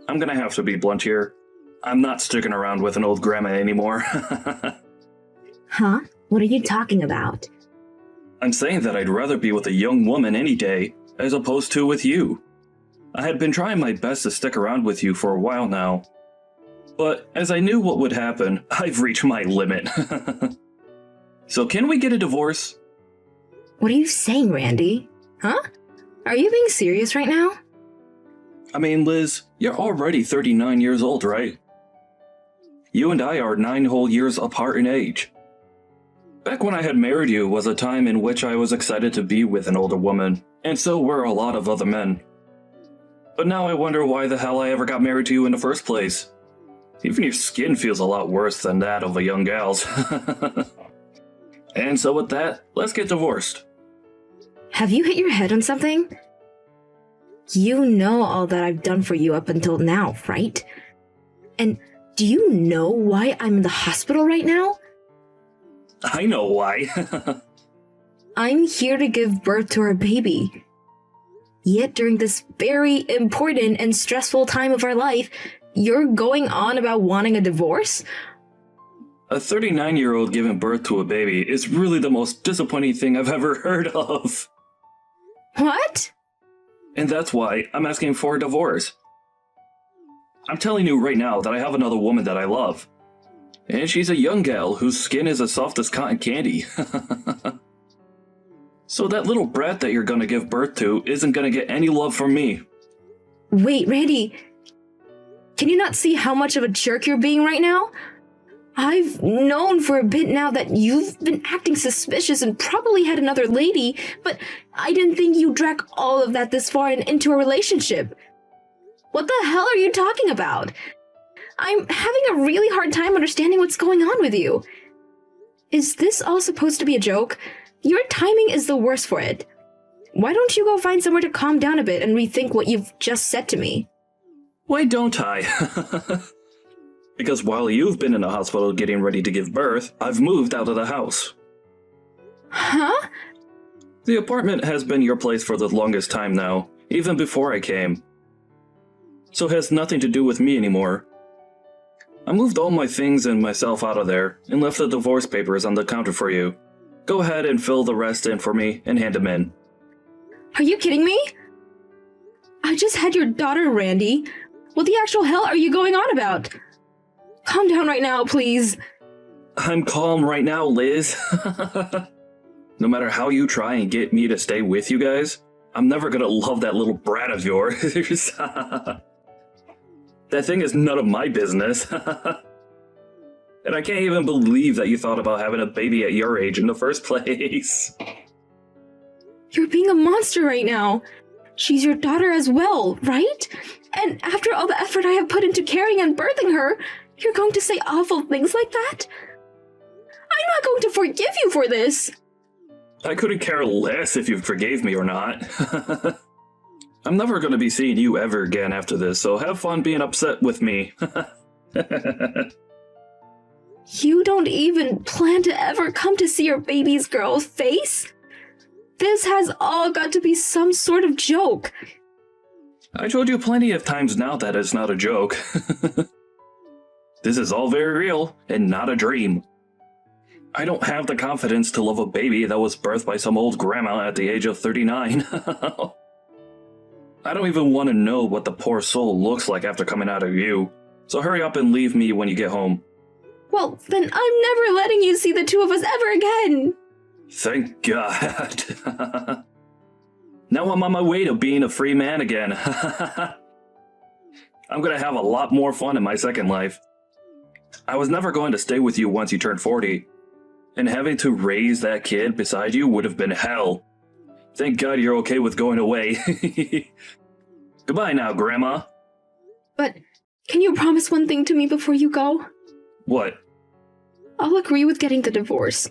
I'm gonna have to be blunt here. I'm not sticking around with an old grandma anymore. Huh? What are you talking about? I'm saying that I'd rather be with a young woman any day, as opposed to with you. I had been trying my best to stick around with you for a while now. But as I knew what would happen, I've reached my limit. So can we get a divorce? What are you saying, Randy? Huh? Are you being serious right now? I mean, Liz, you're already 39 years old, right? You and I are 9 whole years apart in age. Back when I had married you was a time in which I was excited to be with an older woman, and so were a lot of other men. But now I wonder why the hell I ever got married to you in the first place. Even your skin feels a lot worse than that of a young gal's. And so with that, let's get divorced. Have you hit your head on something? You know all that I've done for you up until now, right? And do you know why I'm in the hospital right now? I know why. I'm here to give birth to our baby. Yet during this very important and stressful time of our life, you're going on about wanting a divorce? A 39-year-old giving birth to a baby is really the most disappointing thing I've ever heard of. What? And that's why I'm asking for a divorce. I'm telling you right now that I have another woman that I love. And she's a young gal whose skin is as soft as cotton candy. So that little brat that you're gonna give birth to isn't gonna get any love from me. Wait, Randy. Can you not see how much of a jerk you're being right now? I've known for a bit now that you've been acting suspicious and probably had another lady, but I didn't think you'd drag all of that this far and into a relationship. What the hell are you talking about? I'm having a really hard time understanding what's going on with you. Is this all supposed to be a joke? Your timing is the worst for it. Why don't you go find somewhere to calm down a bit and rethink what you've just said to me? Why don't I? Because while you've been in the hospital getting ready to give birth, I've moved out of the house. Huh? The apartment has been your place for the longest time now, even before I came. So it has nothing to do with me anymore. I moved all my things and myself out of there, and left the divorce papers on the counter for you. Go ahead and fill the rest in for me and hand them in. Are you kidding me? I just had your daughter, Randy. What the actual hell are you going on about? Calm down right now, please. I'm calm right now, Liz. No matter how you try and get me to stay with you guys, I'm never gonna love that little brat of yours. That thing is none of my business. And I can't even believe that you thought about having a baby at your age in the first place. You're being a monster right now. She's your daughter as well, right? And after all the effort I have put into caring and birthing her, you're going to say awful things like that? I'm not going to forgive you for this. I couldn't care less if you forgave me or not. I'm never going to be seeing you ever again after this, so have fun being upset with me. You don't even plan to ever come to see your baby's girl's face? This has all got to be some sort of joke. I told you plenty of times now that it's not a joke. This is all very real, and not a dream. I don't have the confidence to love a baby that was birthed by some old grandma at the age of 39. I don't even want to know what the poor soul looks like after coming out of you, so hurry up and leave me when you get home. Well, then I'm never letting you see the two of us ever again. Thank God. Now I'm on my way to being a free man again. I'm gonna have a lot more fun in my second life. I was never going to stay with you once you turned 40, and having to raise that kid beside you would have been hell. Thank God you're okay with going away. Goodbye now, Grandma. But can you promise one thing to me before you go? What? I'll agree with getting the divorce.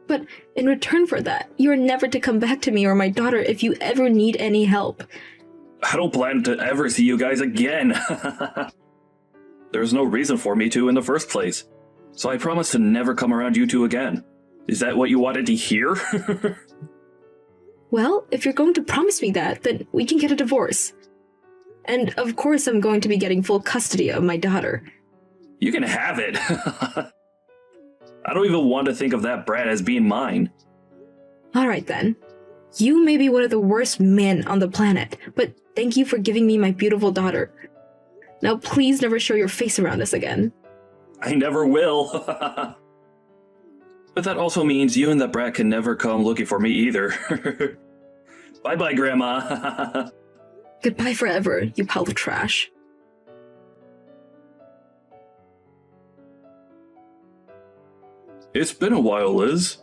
But in return for that, you're never to come back to me or my daughter if you ever need any help. I don't plan to ever see you guys again. There's no reason for me to in the first place. So I promise to never come around you two again. Is that what you wanted to hear? Well, if you're going to promise me that, then we can get a divorce. And of course I'm going to be getting full custody of my daughter. You can have it. I don't even want to think of that brat as being mine. Alright then. You may be one of the worst men on the planet, but thank you for giving me my beautiful daughter. Now please never show your face around us again. I never will. But that also means you and that brat can never come looking for me either. Bye-bye, Grandma. Goodbye forever, you pile of trash. It's been a while, Liz.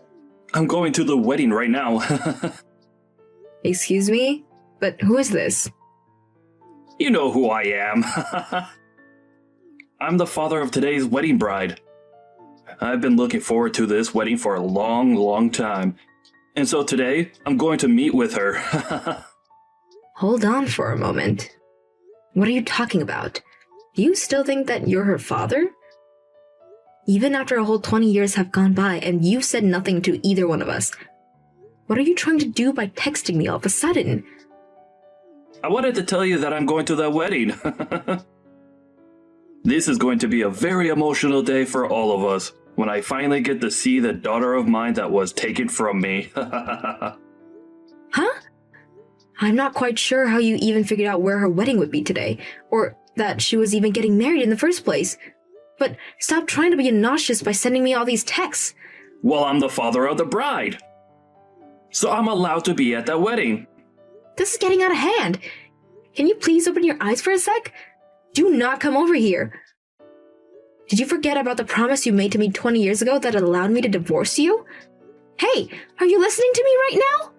I'm going to the wedding right now. Excuse me? But who is this? You know who I am. I'm the father of today's wedding bride. I've been looking forward to this wedding for a long, long time. And so today, I'm going to meet with her. Hold on for a moment. What are you talking about? Do you still think that you're her father? Even after a whole 20 years have gone by and you said nothing to either one of us. What are you trying to do by texting me all of a sudden? I wanted to tell you that I'm going to that wedding. This is going to be a very emotional day for all of us when I finally get to see the daughter of mine that was taken from me. Huh? I'm not quite sure how you even figured out where her wedding would be today, or that she was even getting married in the first place. But stop trying to be obnoxious by sending me all these texts. Well, I'm the father of the bride. So I'm allowed to be at that wedding. This is getting out of hand. Can you please open your eyes for a sec? Do not come over here. Did you forget about the promise you made to me 20 years ago that allowed me to divorce you? Hey, are you listening to me right now?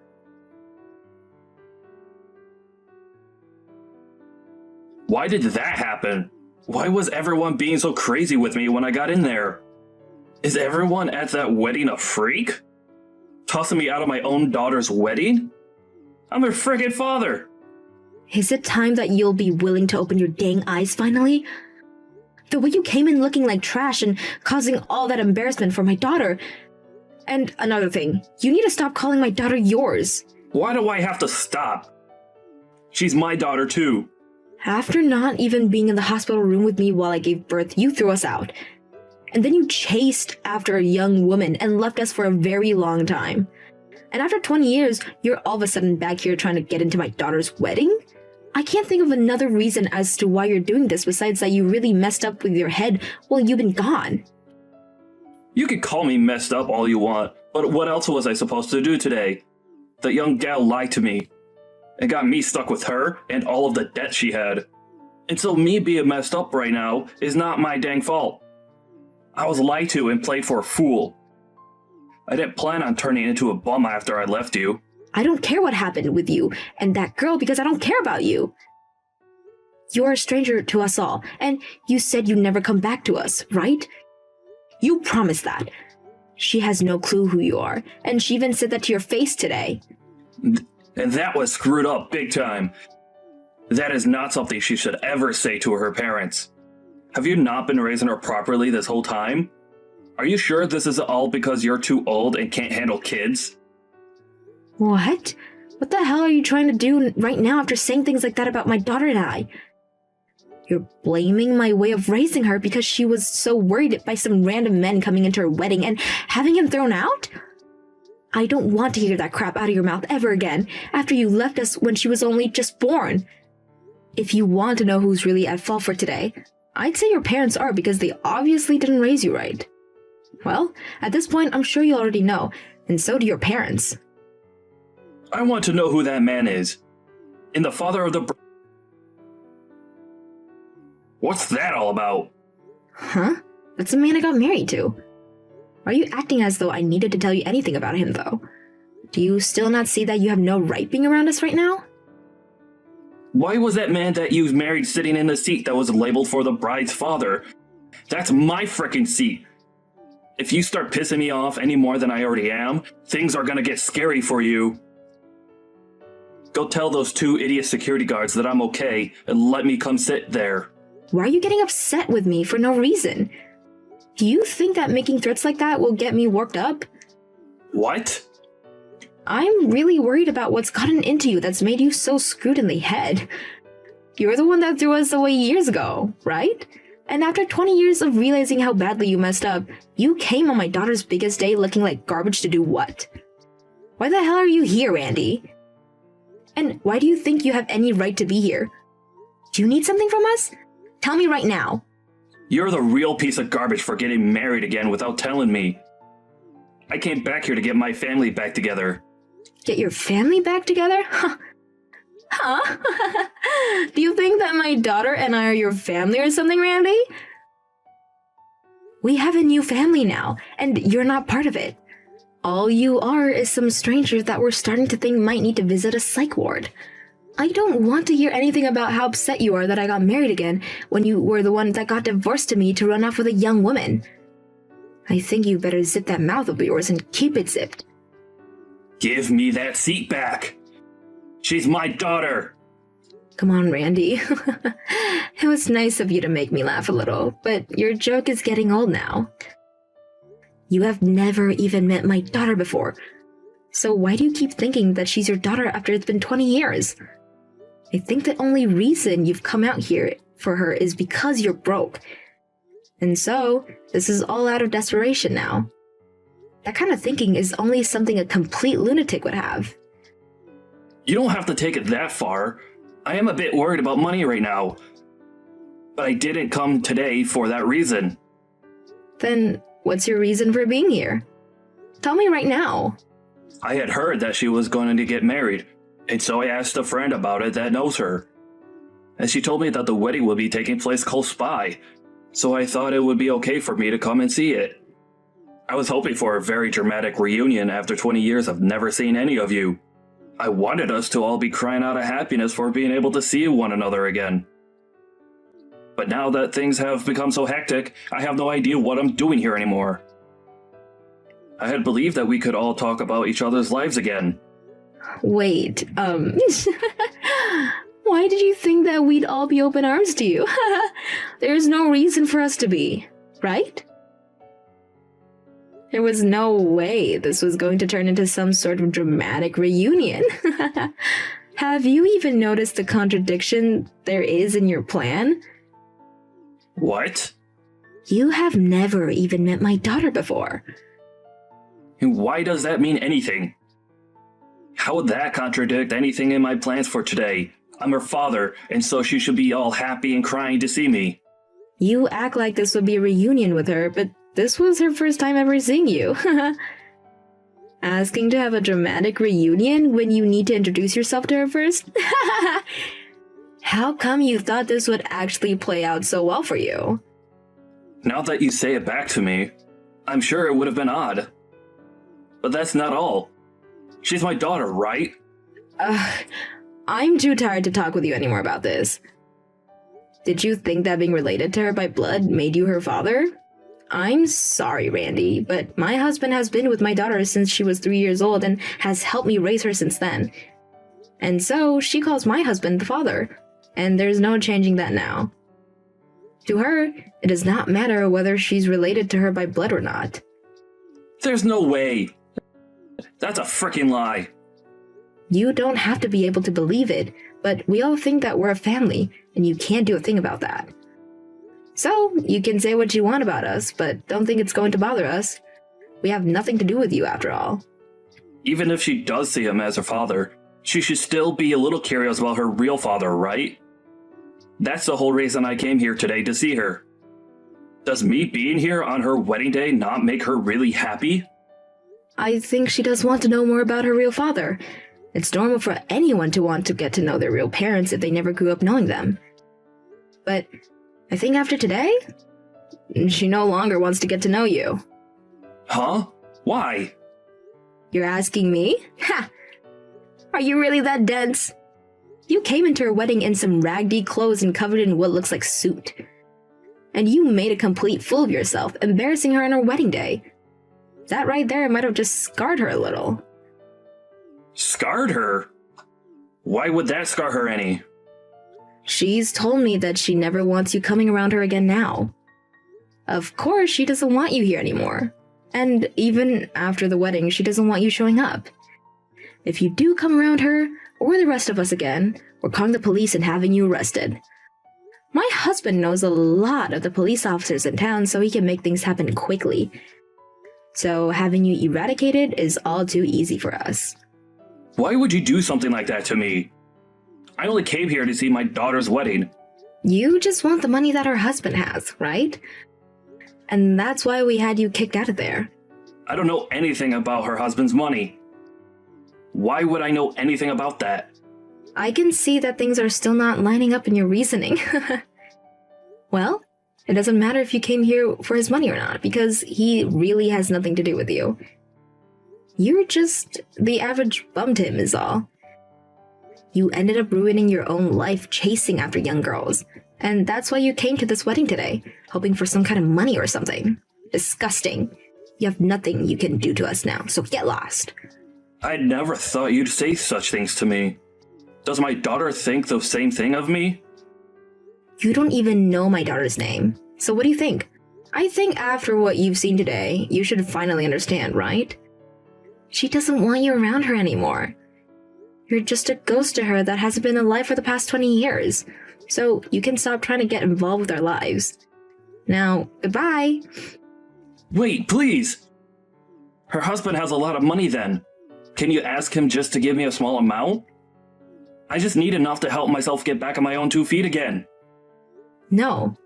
Why did that happen? Why was everyone being so crazy with me when I got in there? Is everyone at that wedding a freak? Tossing me out of my own daughter's wedding? I'm her friggin' father! Is it time that you'll be willing to open your dang eyes finally? The way you came in looking like trash and causing all that embarrassment for my daughter. And another thing, you need to stop calling my daughter yours. Why do I have to stop? She's my daughter too. After not even being in the hospital room with me while I gave birth, you threw us out. And then you chased after a young woman and left us for a very long time. And after 20 years, you're all of a sudden back here trying to get into my daughter's wedding? I can't think of another reason as to why you're doing this besides that you really messed up with your head while you've been gone. You can call me messed up all you want, but what else was I supposed to do today? That young gal lied to me and got me stuck with her and all of the debt she had. And so me being messed up right now is not my dang fault. I was lied to and played for a fool. I didn't plan on turning into a bum after I left you. I don't care what happened with you and that girl because I don't care about you. You're a stranger to us all, and you said you'd never come back to us, right? You promised that. She has no clue who you are, and she even said that to your face today. And that was screwed up big time. That is not something she should ever say to her parents. Have you not been raising her properly this whole time? Are you sure this is all because you're too old and can't handle kids? What? What the hell are you trying to do right now after saying things like that about my daughter and I? You're blaming my way of raising her because she was so worried by some random men coming into her wedding and having him thrown out? I don't want to hear that crap out of your mouth ever again after you left us when she was only just born. If you want to know who's really at fault for today, I'd say your parents are because they obviously didn't raise you right. Well, at this point, I'm sure you already know, and so do your parents. I want to know who that man is. And the father of the... What's that all about? Huh? That's the man I got married to. Are you acting as though I needed to tell you anything about him, though? Do you still not see that you have no right being around us right now? Why was that man that you married sitting in the seat that was labeled for the bride's father? That's my frickin' seat. If you start pissing me off any more than I already am, things are gonna get scary for you. Go tell those 2 idiot security guards that I'm okay and let me come sit there. Why are you getting upset with me for no reason? Do you think that making threats like that will get me worked up? What? I'm really worried about what's gotten into you that's made you so screwed in the head. You're the one that threw us away years ago, right? And after 20 years of realizing how badly you messed up, you came on my daughter's biggest day looking like garbage to do what? Why the hell are you here, Randy? And why do you think you have any right to be here? Do you need something from us? Tell me right now. You're the real piece of garbage for getting married again without telling me. I came back here to get my family back together. Get your family back together? Huh? Do you think that my daughter and I are your family or something, Randy? We have a new family now, and you're not part of it. All you are is some stranger that we're starting to think might need to visit a psych ward. I don't want to hear anything about how upset you are that I got married again when you were the one that got divorced to me to run off with a young woman. I think you better zip that mouth of yours and keep it zipped. Give me that seat back! She's my daughter! Come on, Randy. It was nice of you to make me laugh a little, but your joke is getting old now. You have never even met my daughter before, so why do you keep thinking that she's your daughter after it's been 20 years? I think the only reason you've come out here for her is because you're broke. And so, this is all out of desperation now. That kind of thinking is only something a complete lunatic would have. You don't have to take it that far. I am a bit worried about money right now. But I didn't come today for that reason. Then, what's your reason for being here? Tell me right now. I had heard that she was going to get married, and so I asked a friend about it that knows her. And she told me that the wedding would be taking place close by, so I thought it would be okay for me to come and see it. I was hoping for a very dramatic reunion after 20 years of never seeing any of you. I wanted us to all be crying out of happiness for being able to see one another again. But now that things have become so hectic, I have no idea what I'm doing here anymore. I had believed that we could all talk about each other's lives again. Wait, why did you think that we'd all be open arms to you? There's no reason for us to be, right? There was no way this was going to turn into some sort of dramatic reunion. Have you even noticed the contradiction there is in your plan? What? You have never even met my daughter before. And why does that mean anything? How would that contradict anything in my plans for today? I'm her father, and so she should be all happy and crying to see me. You act like this would be a reunion with her, but this was her first time ever seeing you. Asking to have a dramatic reunion when you need to introduce yourself to her first? How come you thought this would actually play out so well for you? Now that you say it back to me, I'm sure it would have been odd. But that's not all. She's my daughter, right? I'm too tired to talk with you anymore about this. Did you think that being related to her by blood made you her father? I'm sorry, Randy, but my husband has been with my daughter since she was 3 years old and has helped me raise her since then. And so she calls my husband the father, and there's no changing that now. To her, it does not matter whether she's related to her by blood or not. There's no way. That's a frickin' lie. You don't have to be able to believe it, but we all think that we're a family, and you can't do a thing about that. So, you can say what you want about us, but don't think it's going to bother us. We have nothing to do with you after all. Even if she does see him as her father, she should still be a little curious about her real father, right? That's the whole reason I came here today to see her. Does me being here on her wedding day not make her really happy? I think she does want to know more about her real father. It's normal for anyone to want to get to know their real parents if they never grew up knowing them. But I think after today, she no longer wants to get to know you. Huh? Why? You're asking me? Ha! Are you really that dense? You came into her wedding in some raggedy clothes and covered in what looks like soot. And you made a complete fool of yourself, embarrassing her on her wedding day. That right there might have just scarred her a little. Scarred her? Why would that scar her any? She's told me that she never wants you coming around her again now. Of course, she doesn't want you here anymore. And even after the wedding, she doesn't want you showing up. If you do come around her, or the rest of us again, or calling the police and having you arrested. My husband knows a lot of the police officers in town, so he can make things happen quickly. So having you eradicated is all too easy for us. Why would you do something like that to me? I only came here to see my daughter's wedding. You just want the money that her husband has, right? And that's why we had you kicked out of there. I don't know anything about her husband's money. Why would I know anything about that? I can see that things are still not lining up in your reasoning. Well, it doesn't matter if you came here for his money or not, because he really has nothing to do with you. You're just the average bum to him is all. You ended up ruining your own life chasing after young girls, and that's why you came to this wedding today, hoping for some kind of money or something. Disgusting. You have nothing you can do to us now, so get lost. I never thought you'd say such things to me. Does my daughter think the same thing of me? You don't even know my daughter's name, so what do you think? I think after what you've seen today, you should finally understand, right? She doesn't want you around her anymore. You're just a ghost to her that hasn't been alive for the past 20 years, so you can stop trying to get involved with our lives. Now, goodbye. Wait, please! Her husband has a lot of money then. Can you ask him just to give me a small amount? I just need enough to help myself get back on my own 2 feet again. No.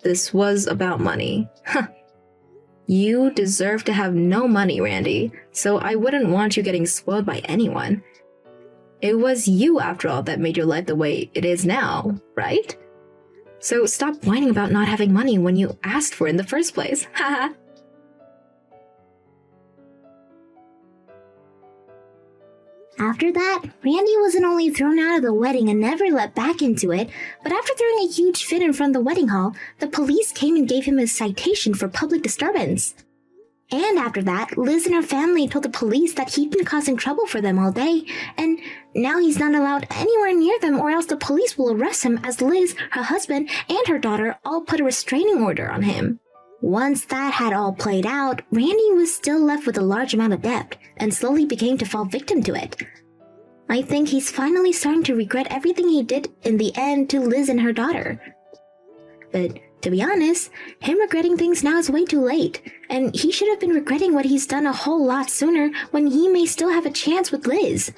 This was about money. Huh. You deserve to have no money, Randy, so I wouldn't want you getting spoiled by anyone. It was you, after all, that made your life the way it is now, right? So stop whining about not having money when you asked for it in the first place. Haha. After that, Randy wasn't only thrown out of the wedding and never let back into it, but after throwing a huge fit in front of the wedding hall, the police came and gave him a citation for public disturbance. And after that, Liz and her family told the police that he'd been causing trouble for them all day, and now he's not allowed anywhere near them or else the police will arrest him as Liz, her husband, and her daughter all put a restraining order on him. Once that had all played out, Randy was still left with a large amount of debt, and slowly began to fall victim to it. I think he's finally starting to regret everything he did in the end to Liz and her daughter. But to be honest, him regretting things now is way too late, and he should have been regretting what he's done a whole lot sooner when he may still have a chance with Liz.